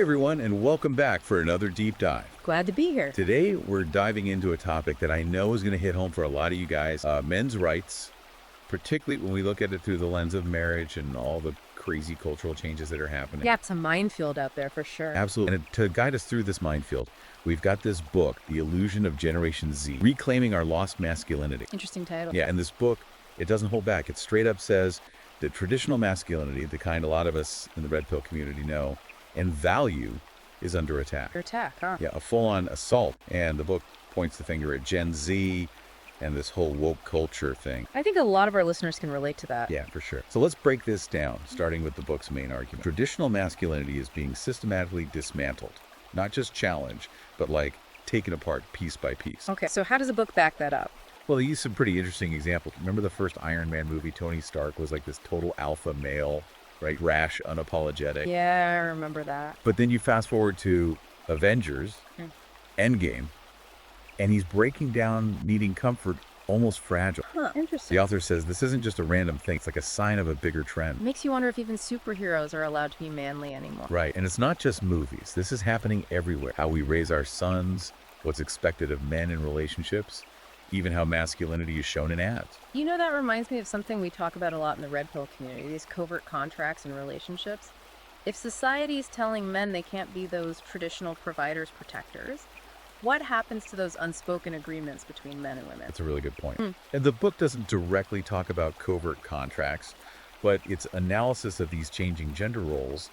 everyone, and welcome back for another deep dive. Glad to be here. Today, we're diving into a topic that I know is going to hit home for a lot of you guys, men's rights, particularly when we look at it through the lens of marriage and all the crazy cultural changes that are happening. Yeah, it's a minefield out there for sure. Absolutely. And to guide us through this minefield, we've got this book, The Illusion of Generation Z, Reclaiming Our Lost Masculinity. Interesting title. Yeah, and this book, it doesn't hold back. It straight up says that traditional masculinity, the kind a lot of us in the red pill community know, and value is under attack. Under attack, huh? Yeah, a full-on assault. And the book points the finger at Gen Z and this whole woke culture thing. I think a lot of our listeners can relate to that. Yeah, for sure. So let's break this down, starting with the book's main argument. Traditional masculinity is being systematically dismantled, not just challenged, but like taken apart piece by piece. Okay, so how does the book back that up? Well, they use some pretty interesting examples. Remember the first Iron Man movie? Tony Stark was like this total alpha male, right? Rash, unapologetic. Yeah, I remember that. But then you fast forward to Avengers, Endgame, and he's breaking down needing comfort, almost fragile. Huh, interesting. The author says this isn't just a random thing. It's like a sign of a bigger trend. Makes you wonder if even superheroes are allowed to be manly anymore. Right. And it's not just movies. This is happening everywhere. How we raise our sons, what's expected of men in relationships, even how masculinity is shown in ads. You know, that reminds me of something we talk about a lot in the red pill community, these covert contracts and relationships. If society is telling men they can't be those traditional providers, protectors, what happens to those unspoken agreements between men and women? That's a really good point. And the book doesn't directly talk about covert contracts, but its analysis of these changing gender roles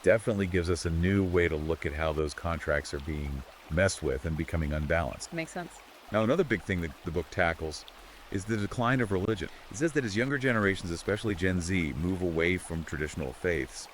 definitely gives us a new way to look at how those contracts are being messed with and becoming unbalanced. Makes sense. Now, another big thing that the book tackles is the decline of religion. It says that as younger generations, especially Gen Z, move away from traditional faiths,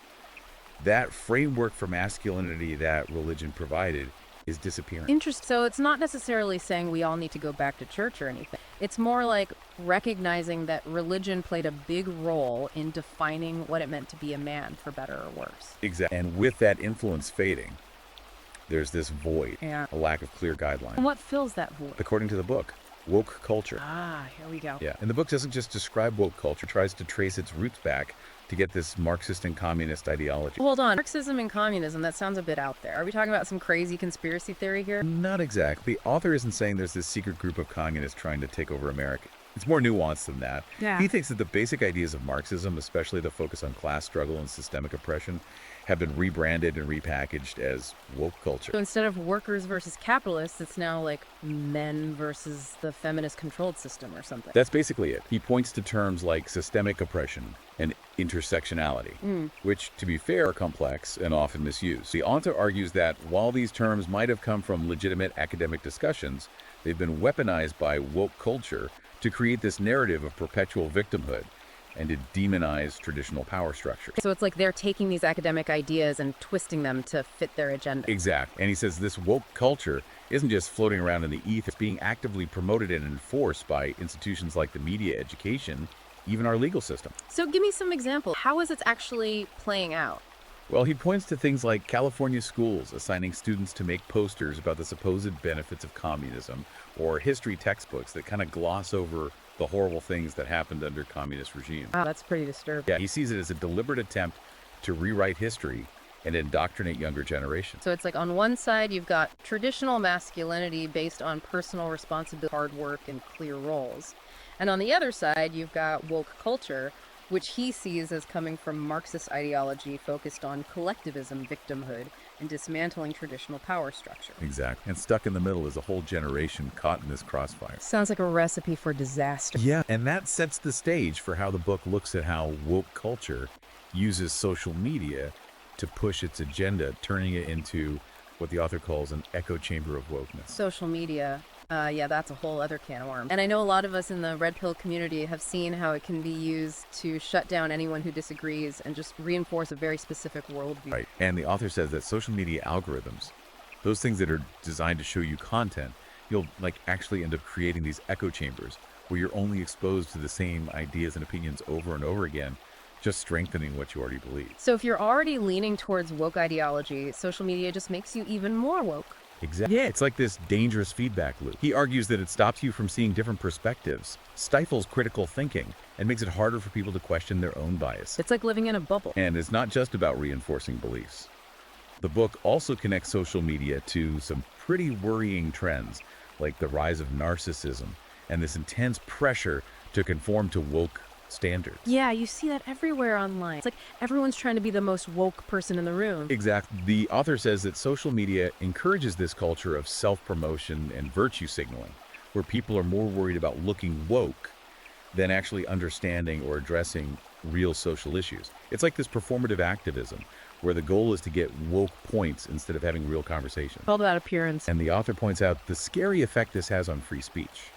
that framework for masculinity that religion provided is disappearing. Interesting. So it's not necessarily saying we all need to go back to church or anything. It's more like recognizing that religion played a big role in defining what it meant to be a man, for better or worse. Exactly. And with that influence fading, there's this void, Yeah. a lack of clear guidelines. And what fills that void? According to the book, woke culture. Ah, here we go. Yeah, and the book doesn't just describe woke culture, it tries to trace its roots back to get this Marxist and communist ideology. Hold on. Marxism and communism, that sounds a bit out there. Are we talking about some crazy conspiracy theory here? Not exactly. The author isn't saying there's this secret group of communists trying to take over America. It's more nuanced than that. Yeah. He thinks that the basic ideas of Marxism, especially the focus on class struggle and systemic oppression, have been rebranded and repackaged as woke culture. So instead of workers versus capitalists, it's now like men versus the feminist controlled system or something. That's basically it. He points to terms like systemic oppression and intersectionality, which, to be fair, are complex and often misused. The author argues that while these terms might have come from legitimate academic discussions, they've been weaponized by woke culture to create this narrative of perpetual victimhood and to demonize traditional power structures. So it's like they're taking these academic ideas and twisting them to fit their agenda. Exactly. And he says this woke culture isn't just floating around in the ether, it's being actively promoted and enforced by institutions like the media, education, even our legal system. So give me some examples. How is it actually playing out? Well, he points to things like California schools assigning students to make posters about the supposed benefits of communism, or history textbooks that kind of gloss over the horrible things that happened under communist regimes. Wow, that's pretty disturbing. Yeah, he sees it as a deliberate attempt to rewrite history and indoctrinate younger generations. So it's like on one side, you've got traditional masculinity based on personal responsibility, hard work, and clear roles. And on the other side, you've got woke culture, which he sees as coming from Marxist ideology focused on collectivism, victimhood, and dismantling traditional power structure. Exactly. And stuck in the middle is a whole generation caught in this crossfire. Sounds like a recipe for disaster. Yeah, and that sets the stage for how the book looks at how woke culture uses social media to push its agenda, turning it into what the author calls an echo chamber of wokeness. Social media, yeah, that's a whole other can of worms. And I know a lot of us in the red pill community have seen how it can be used to shut down anyone who disagrees and just reinforce a very specific worldview. Right. And the author says that social media algorithms, those things that are designed to show you content, you'll like actually end up creating these echo chambers where you're only exposed to the same ideas and opinions over and over again, just strengthening what you already believe. So if you're already leaning towards woke ideology, social media just makes you even more woke. Exactly. Yeah, it's like this dangerous feedback loop. He argues that it stops you from seeing different perspectives, stifles critical thinking, and makes it harder for people to question their own bias. It's like living in a bubble. And it's not just about reinforcing beliefs. The book also connects social media to some pretty worrying trends, like the rise of narcissism and this intense pressure to conform to woke standards. Yeah, you see that everywhere online. It's like everyone's trying to be the most woke person in the room. Exactly. The author says that social media encourages this culture of self-promotion and virtue signaling, where people are more worried about looking woke than actually understanding or addressing real social issues. It's like this performative activism, where the goal is to get woke points instead of having real conversations. All about appearance. And the author points out the scary effect this has on free speech.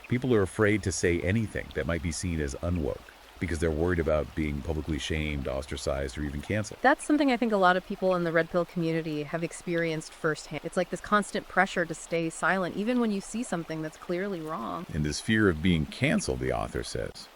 People are afraid to say anything that might be seen as unwoke because they're worried about being publicly shamed, ostracized, or even canceled. That's something I think a lot of people in the Red Pill community have experienced firsthand. It's like this constant pressure to stay silent, even when you see something that's clearly wrong. And this fear of being canceled, the author says,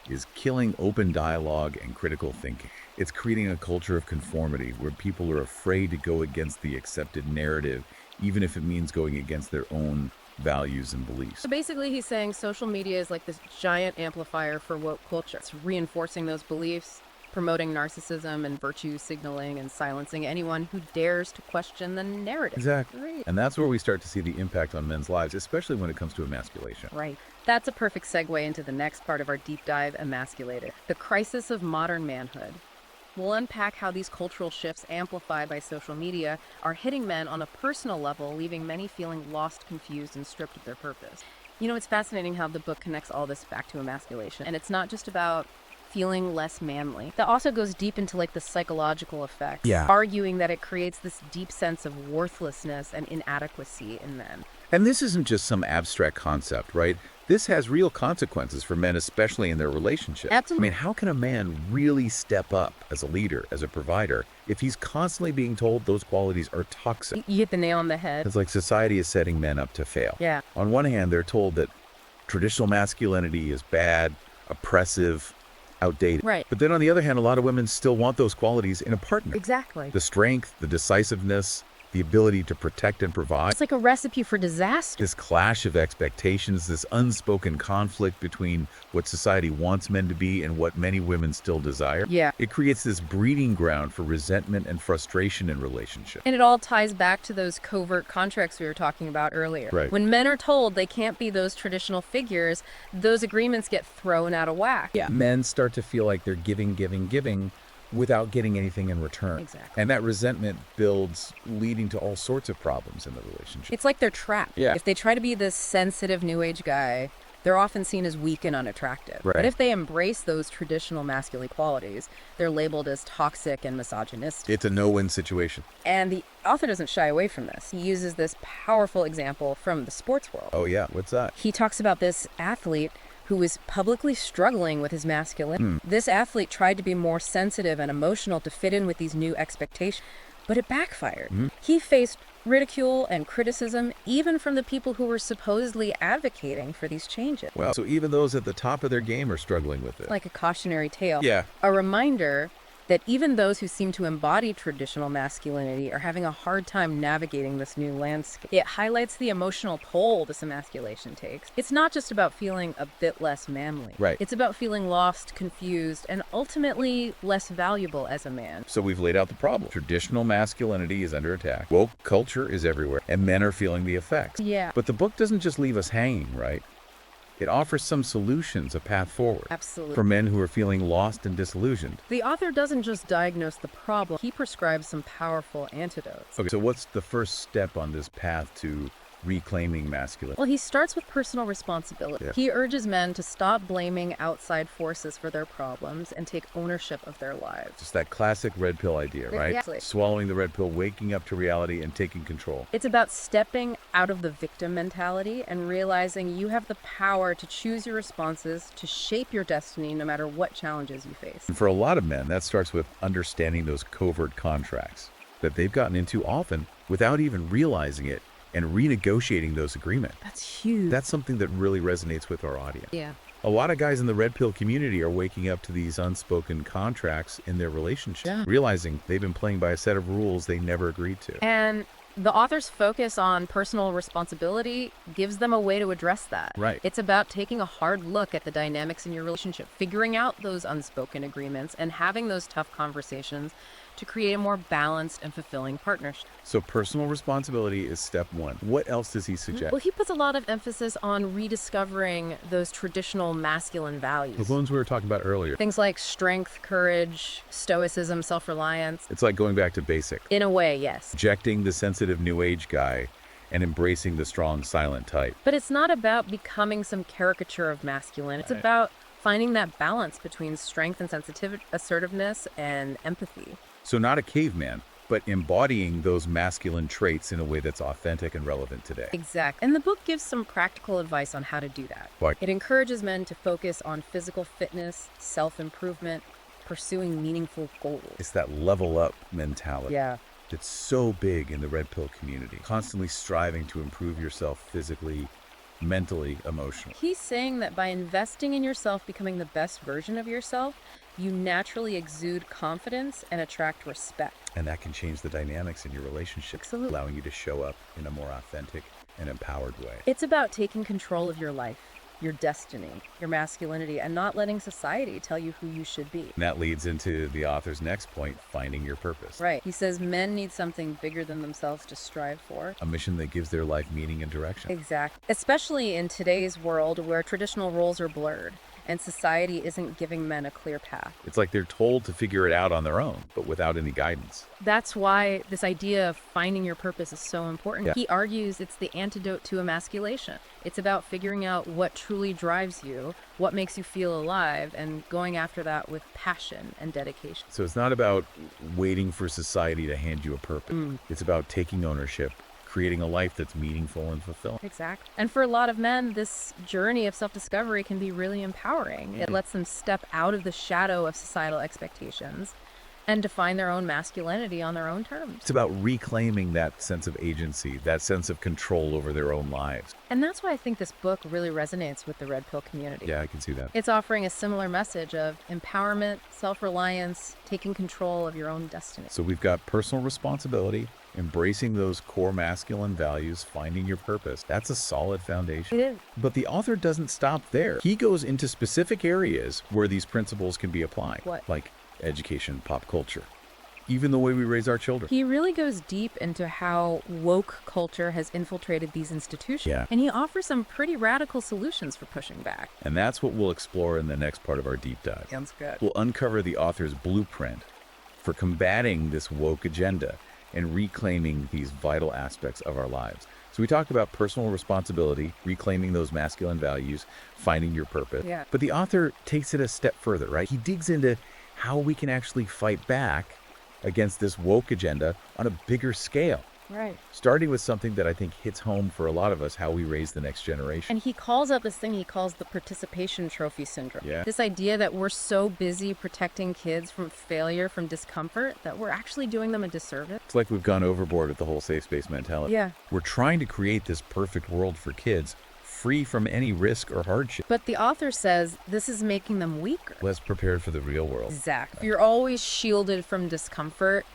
is killing open dialogue and critical thinking. It's creating a culture of conformity where people are afraid to go against the accepted narrative, even if it means going against their own values and beliefs. So basically he's saying social media is like this giant amplifier for woke culture. It's reinforcing those beliefs, promoting narcissism and virtue signaling, and silencing anyone who dares to question the narrative. Exactly. Right. And that's where we start to see the impact on men's lives, especially when it comes to emasculation. Right. That's a perfect segue into the next part of our deep dive, Emasculated, the crisis of modern manhood. We'll unpack how these cultural shifts amplified by social media are hitting men on a personal level, leaving many feeling lost, confused, and stripped of their purpose. You know, it's fascinating how the book connects all this back to emasculation. And it's not just about feeling less manly. That also goes deep into like the psychological effects, arguing that it creates this deep sense of worthlessness and inadequacy in men. And this isn't just some abstract concept, right? This has real consequences for men, especially in their relationships. Absolutely. I mean, how can a man really step up as a leader, as a provider, if he's constantly being told those qualities are toxic? You hit the nail on the head. It's like society is setting men up to fail. Yeah. On one hand, they're told that traditional masculinity is bad, oppressive, outdated. Right. But then on the other hand, a lot of women still want those qualities in a partner. Exactly. The strength, the decisiveness, the ability to protect and provide. It's like a recipe for disaster. This clash of expectations, this unspoken conflict between what society wants men to be and what many women still desire. Yeah. It creates this breeding ground for resentment and frustration in relationships. And it all ties back to those covert contracts we were talking about earlier. Right. When men are told they can't be those traditional figures, those agreements get thrown out of whack. Yeah. Men start to feel like they're giving without getting anything in return. Exactly. And that resentment builds, leading to all sorts of problems in the relationship. It's like they're trapped. Yeah. If they try to be this sensitive new age guy, they're often seen as weak and unattractive. Right. But if they embrace those traditional masculine qualities, they're labeled as toxic and misogynistic. It's a no-win situation. And the author doesn't shy away from this. He uses this powerful example from the sports world. Oh yeah, what's that? He talks about this athlete who was publicly struggling with his masculinity. This athlete tried to be more sensitive and emotional to fit in with these new expectations, but it backfired. He faced ridicule and criticism, even from the people who were supposedly advocating for these changes. Well, so even those at the top of their game are struggling with it. Like a cautionary tale. Yeah. A reminder that even those who seem to embody traditional masculinity are having a hard time navigating this new landscape. It highlights the emotional toll this emasculation takes. It's not just about feeling a bit less manly. Right. It's about feeling lost, confused, and ultimately less valuable as a man. So we've laid out the problem. Traditional masculinity is under attack. Woke culture is everywhere, and men are feeling the effects. Yeah. But the book doesn't just leave us hanging, right? It offers some solutions, a path forward. Absolutely. For men who are feeling lost and disillusioned. The author doesn't just diagnose the problem, he prescribes some powerful antidotes. Okay, so what's the first step on this path to reclaiming masculinity? Well, he starts with personal responsibility. Yeah. He urges men to stop blaming outside forces for their problems and take ownership of their lives. Just that classic red pill idea, right? Exactly. Swallowing the red pill, waking up to reality, and taking control. It's about stepping out of the victim mentality and realizing you have the power to choose your responses, to shape your destiny no matter what challenges you face. And for a lot of men, that starts with understanding those covert contracts that they've gotten into often without even realizing it, and renegotiating those agreements. That's huge. That's something that really resonates with our audience. Yeah. A lot of guys in the red pill community are waking up to these unspoken contracts in their relationship, realizing they've been playing by a set of rules they never agreed to. And the author's focus on personal responsibility gives them a way to address that. Right. It's about taking a hard look at the dynamics in your relationship, figuring out those unspoken agreements, and having those tough conversations to create a more balanced and fulfilling partnership. So personal responsibility is step one. What else does he suggest? Well, he puts a lot of emphasis on rediscovering those traditional masculine values. The ones we were talking about earlier. Things like strength, courage, stoicism, self-reliance. It's like going back to basic. In a way, yes. Rejecting the sensitive new age guy and embracing the strong silent type. But it's not about becoming some caricature of masculine. It's about finding that balance between strength and sensitivity, assertiveness and empathy. So not a caveman, but embodying those masculine traits in a way that's authentic and relevant today. Exactly. And the book gives some practical advice on how to do that. Like? It encourages men to focus on physical fitness, self-improvement, pursuing meaningful goals. It's that level up mentality. Yeah. It's so big in the red pill community. Constantly striving to improve yourself physically, mentally, emotionally. He's saying that by investing in yourself, becoming the best version of yourself, you naturally exude confidence and attract respect. And that can change the dynamics in your relationship, Absolutely. allowing you to show up in a more authentic and empowered way. It's about taking control of your life, your destiny, your masculinity, and not letting society tell you who you should be. And that leads into the author's next point, finding your purpose. Right. He says men need something bigger than themselves to strive for. A mission that gives their life meaning and direction. Exactly. Especially in today's world where traditional roles are blurred and society isn't giving men a clear path. It's like they're told to figure it out on their own, but without any guidance. That's why this idea of finding your purpose is so important. Yeah. He argues it's the antidote to emasculation. It's about figuring out what truly drives you, what makes you feel alive, and going after that with passion and dedication. So it's not about waiting for society to hand you a purpose. It's about taking ownership, creating a life that's meaningful and fulfilling. Exactly. And for a lot of men, this journey of self-discovery can be really empowering. It lets them step out of the shadow of societal expectations and define their own masculinity on their own terms. It's about reclaiming that sense of agency, that sense of control over their own lives. And that's why I think this book really resonates with the Red Pill community. Yeah, I can see that. It's offering a similar message of empowerment, self-reliance, taking control of your own destiny. So we've got personal responsibility, embracing those core masculine values, finding your purpose. That's a solid foundation. It is. But the author doesn't stop there. He goes into specific areas where these principles can be applied. What? Like education, pop culture, even the way we raise our children. He really goes deep into how woke culture has infiltrated these institutions. Yeah. And he offers some pretty radical solutions for pushing back. And that's what we'll explore in the next part of our deep dive. Sounds good. We'll uncover the author's blueprint for combating this woke agenda and reclaiming these vital aspects of our lives. So we talked about personal responsibility, reclaiming those masculine values, finding your purpose. Yeah. But the author takes it a step further, right? He digs into how we can actually fight back against this woke agenda on a bigger scale. Right. Starting with something that I think hits home for a lot of us, how we raise the next generation. And he calls out this thing he calls the participation trophy syndrome. Yeah. This idea that we're so busy protecting kids from failure, from discomfort, that we're actually doing them a disservice. It's like we've gone overboard with the whole safe space mentality. Yeah. We're trying to create this perfect world for kids, free from any risk or hardship, But the author says this is making them weaker. less prepared for the real world. Exactly. If you're always shielded from discomfort,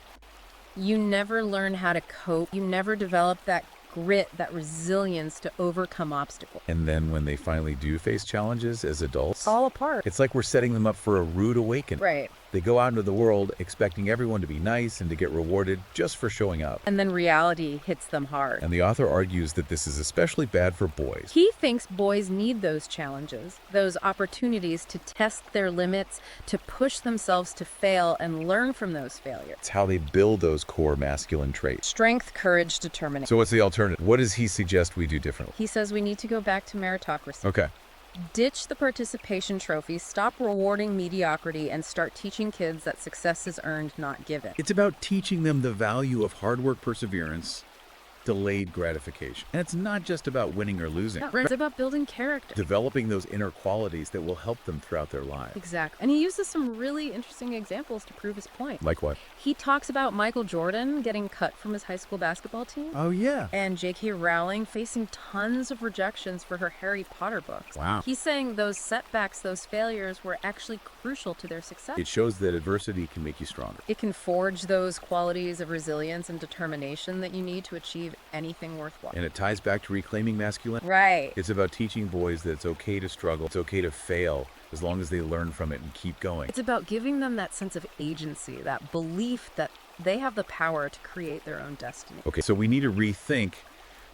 you never learn how to cope. You never develop that grit, that resilience to overcome obstacles. And then when they finally do face challenges as adults, All apart. it's like we're setting them up for a rude awakening. Right. They go out into the world expecting everyone to be nice and to get rewarded just for showing up. And then reality hits them hard. And the author argues that this is especially bad for boys. He thinks boys need those challenges, those opportunities to test their limits, to push themselves to fail and learn from those failures. It's how they build those core masculine traits. Strength, courage, determination. So what's the alternative? What does he suggest we do differently? He says we need to go back to meritocracy. Okay. Ditch the participation trophy, stop rewarding mediocrity, and start teaching kids that success is earned, not given. It's about teaching them the value of hard work, perseverance, delayed gratification. And it's not just about winning or losing. Yeah, it's about building character. Developing those inner qualities that will help them throughout their lives. Exactly. And he uses some really interesting examples to prove his point. Like what? He talks about Michael Jordan getting cut from his high school basketball team. Oh, yeah. And J.K. Rowling facing tons of rejections for her Harry Potter books. Wow. He's saying those setbacks, those failures were actually crucial to their success. It shows that adversity can make you stronger. It can forge those qualities of resilience and determination that you need to achieve anything worthwhile. And it ties back to reclaiming masculinity. Right. It's about teaching boys that it's okay to struggle, it's okay to fail, as long as they learn from it and keep going. It's about giving them that sense of agency, that belief that they have the power to create their own destiny. Okay, so we need to rethink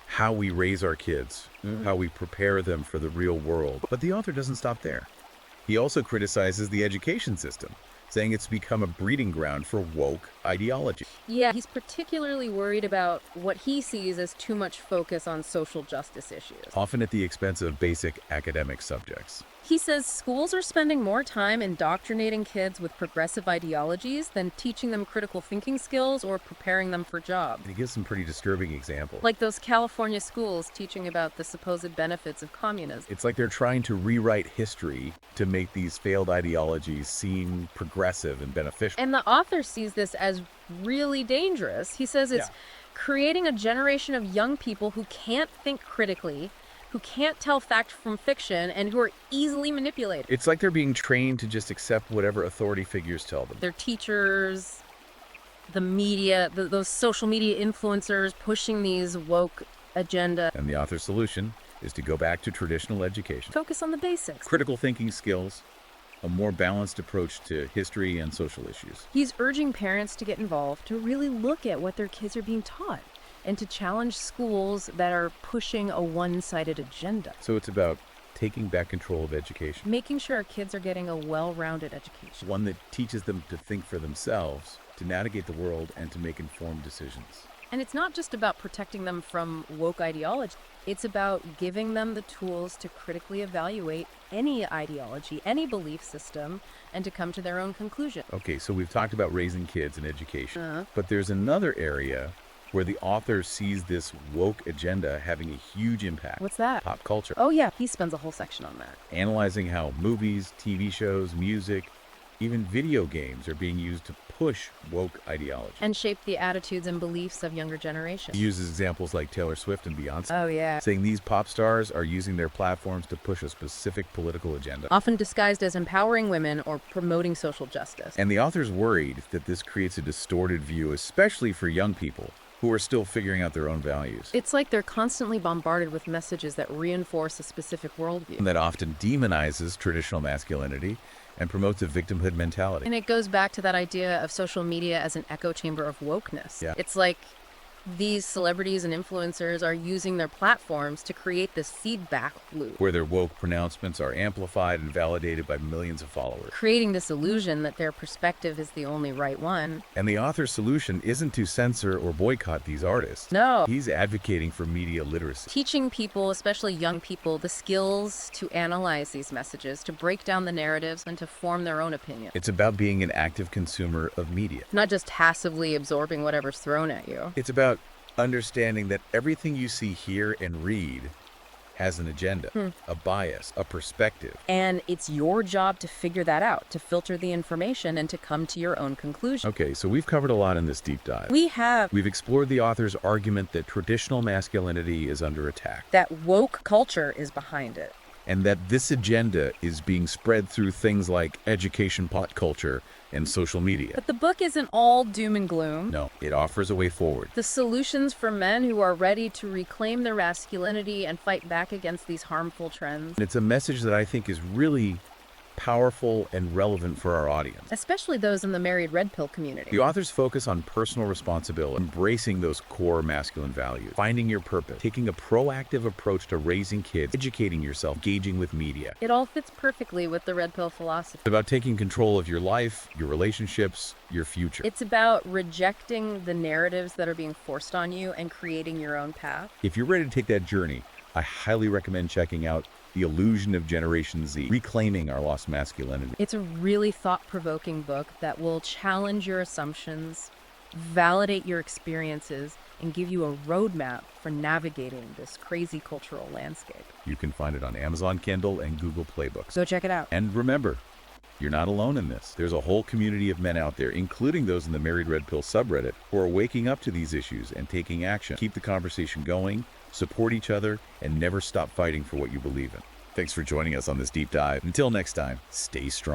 how we raise our kids, how we prepare them for the real world. But the author doesn't stop there. He also criticizes the education system, saying it's become a breeding ground for woke ideology. Yeah, he's particularly worried about what he sees as too much focus on social justice issues. Often at the expense of basic academic subjects. He says schools are spending more time indoctrinating kids with progressive ideologies than teaching them critical thinking skills or preparing them for jobs. And he gives some pretty disturbing examples. Like those California schools teaching about the supposed benefits of communism. It's like they're trying to rewrite history to make these failed ideologies seem progressive and beneficial. And the author sees this as really dangerous. He says it's creating a generation of young people who can't think critically, who can't tell fact from fiction, and who are easily manipulated. It's like they're being trained to just accept whatever authority figures tell them. Their teachers, the media, those social media influencers pushing these woke agenda. And the author's solution is to go back to traditional education. Focus on the basics. Critical thinking skills, a more balanced approach to history and social issues. He's urging parents to get involved, to really look at what their kids are being taught, and to challenge schools that are pushing a one-sided agenda. So it's about taking back control of education, Making sure our kids are getting a well-rounded education. one that teaches them to think for themselves, to navigate the world, and to make informed decisions. And it's not just about protecting them from woke ideology. It's about giving them the tools to critically evaluate any ideology, any belief system, and to come to their own conclusion. Okay, so we've talked about raising kids and education, but there's another area where the author sees this woke agenda having a huge impact. What's that? Pop culture. Oh yeah, he spends a whole section on that. Analyzing how movies, TV shows, music, even video games are being used to push woke ideology. And shape the attitudes and beliefs of younger generations. He uses examples like Taylor Swift and Beyonce, Oh yeah. saying these pop stars are using their platforms to push a specific political agenda. Often disguised as empowering women or promoting social justice. And the author's worried that this creates a distorted view, especially for young people who are still figuring out their own values. It's like they're constantly bombarded with messages that reinforce a specific worldview. And that often demonizes traditional masculinity and promotes a victimhood mentality. And it goes back to that idea of social media as an echo chamber of wokeness. Yeah. It's like these celebrities and influencers are using their platforms to create this feedback loop, Where their woke pronouncements are amplified and validated by millions of followers. creating this illusion that their perspective is the only right one. And the author's solution isn't to censor or boycott these artists. No. He's advocating for media literacy. Teaching people, especially young people, the skills to analyze these messages, to break down the narratives, and to form their own opinion. It's about being an active consumer of media. Not just passively absorbing whatever's thrown at you. It's about understanding that everything you see, hear, and read has an agenda, a bias, a perspective. And it's your job to figure that out, to filter the information, and to come to your own conclusion. Okay, so we've covered a lot in this deep dive. We've explored the author's argument that traditional masculinity is under attack, that woke culture is behind it. and that this agenda is being spread through things like education, pop culture, and social media. But the book isn't all doom and gloom. No, it offers a way forward. The solutions for men who are ready to reclaim their masculinity and fight back against these harmful trends. And it's a message that I think is really powerful and relevant for our audience. Especially those in the married red pill community. The authors focus on personal responsibility, embracing those core masculine values, finding your purpose, taking a proactive approach to raising kids, educating yourself, engaging with media. It all fits perfectly with the red pill philosophy. It's about taking control of your life, your relationships, your future. It's about rejecting the narratives that are being forced on you and creating your own path. If you're ready to take that journey, I highly recommend checking out The Illusion of Generation Z, Reclaiming Our Lost Masculinity. It's a really thought-provoking book that will challenge your assumptions, validate your experiences, and give you a roadmap for navigating this crazy cultural landscape. You can find it on Amazon Kindle and Google Play Books. Go check it out. And remember, you're not alone in this. There's a whole community of men out there, including those in the Married Red Pill subreddit, who are waking up to these issues and taking action. Keep the conversation going, support each other, and never stop fighting for what you believe in. Thanks for joining us on this deep dive. Until next time, stay strong.